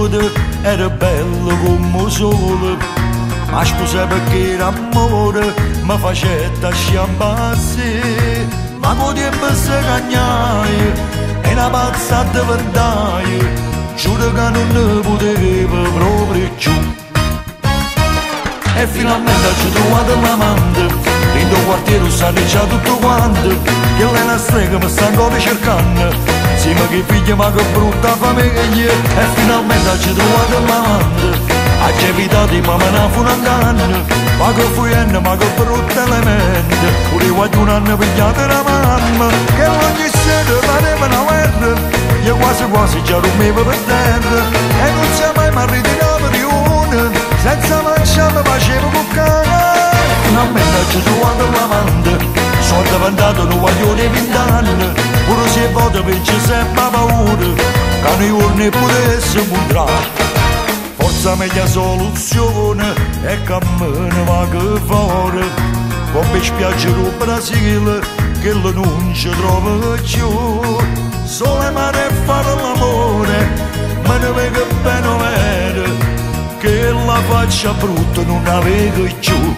conosciuto era bello come il sole, ma sposa perché era amore mi faceva sciambassi, ma con tempo si cagnai e una pazzata vendai, giuro che non ne potevo proprio più. E finalmente ci ho trovato l'amante, in tuo quartiere stanno già tutto quanto, che lei è una strega mi sta ancora cercando, insieme che figlia ma che brutta famiglia. E finalmente ci ho trovato l'amante, ha evitato di mamma non fu un anno, ma che fuienne ma che brutta elemento, pure qualche un anno pigliato la mamma, che ogni sera pareva una guerra, io quasi già dormivo per terra, e non sia mai marito in averione, senza mangiare facevo cuccare. Finalmente ci ho trovato l'amante, sono diventato un guaglione di 20 anni, pure se voto vince sempre paura, che nei giorni potesse mostrare. Forza meglio soluzione è che a me ne va che fare, come spiaggia il Brasile che lo non ci trova più, sole mare e fare l'amore, ma ne vedo bene vero, che la faccia brutta non la vedo più.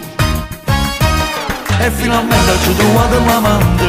E finalmente ci ho trovato l'amante,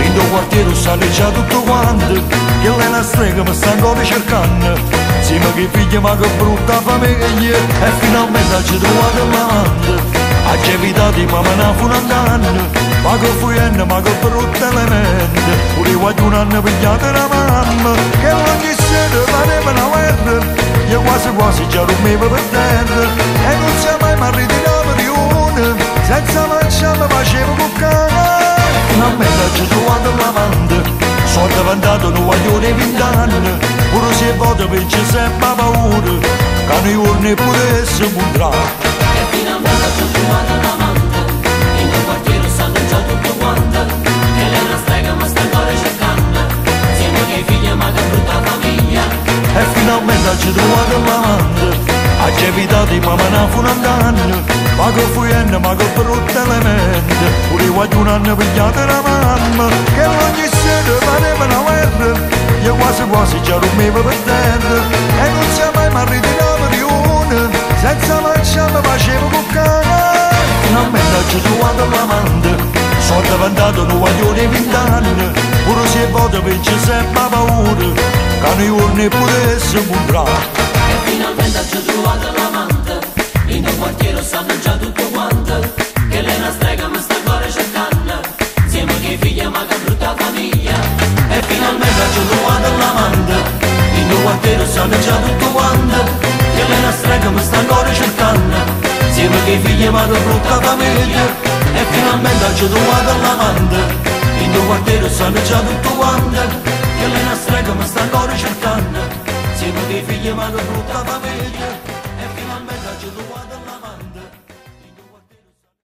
in tuo quartiere stanno già tutto quanto, che lei è una strega mi sta ancora cercando, insieme che figlia ma che brutta famiglia. E finalmente ci ho trovato l'amante, ha evitato di mamma non fu un anno, ma che fuienne ma che brutta elemento, pure qualche un anno pigliato la mamma, che ogni sera pareva una guerra, io quasi già dormivo per terra, e non sia mai marito in averione, senza mangiare facevo cuccare. Finalmente ci ho trovato l'amante, sono diventato un guaglione di 20 anni, pure se voto vince sempre paura, che nei giorni potesse mostrare. E finalmente ci ho trovato l'amante, in tuo quartiere stanno già tutto quanto, che lei è una strega ma sta ancora cercando, insieme che figlia ma che brutta famiglia. E finalmente ci ho trovato l'amante, ha evitato di mamma non fu un anno, ma che fuienne ma che brutta elemento, pure qualche un anno pigliato la mamma, che ogni sera pareva una guerra, io quasi già dormivo per terra, e non sia mai marito in averione, senza mangiare facevo cuccare. Finalmente ci ho trovato l'amante, sono diventato un guaglione di 20 anni, pure se voto vince sempre paura, che nei giorni potesse mostrare. E finalmente ci ho trovato l'amante, in tuo quartiere stanno già tutto quanto, che lei è una strega ma sta ancora cercando, insieme che figlia ma che brutta famiglia. E finalmente ci ho trovato l'amante, in tuo quartiere stanno già tutto quanto, che lei è una strega ma sta ancora cercando, insieme che figlia ma che brutta famiglia. E finalmente ci ho trovato l'amante, in tuo quartiere stanno già tutto quanto, che lei è una strega ma sta ancora cercando, insieme che figlia ma che brutta famiglia.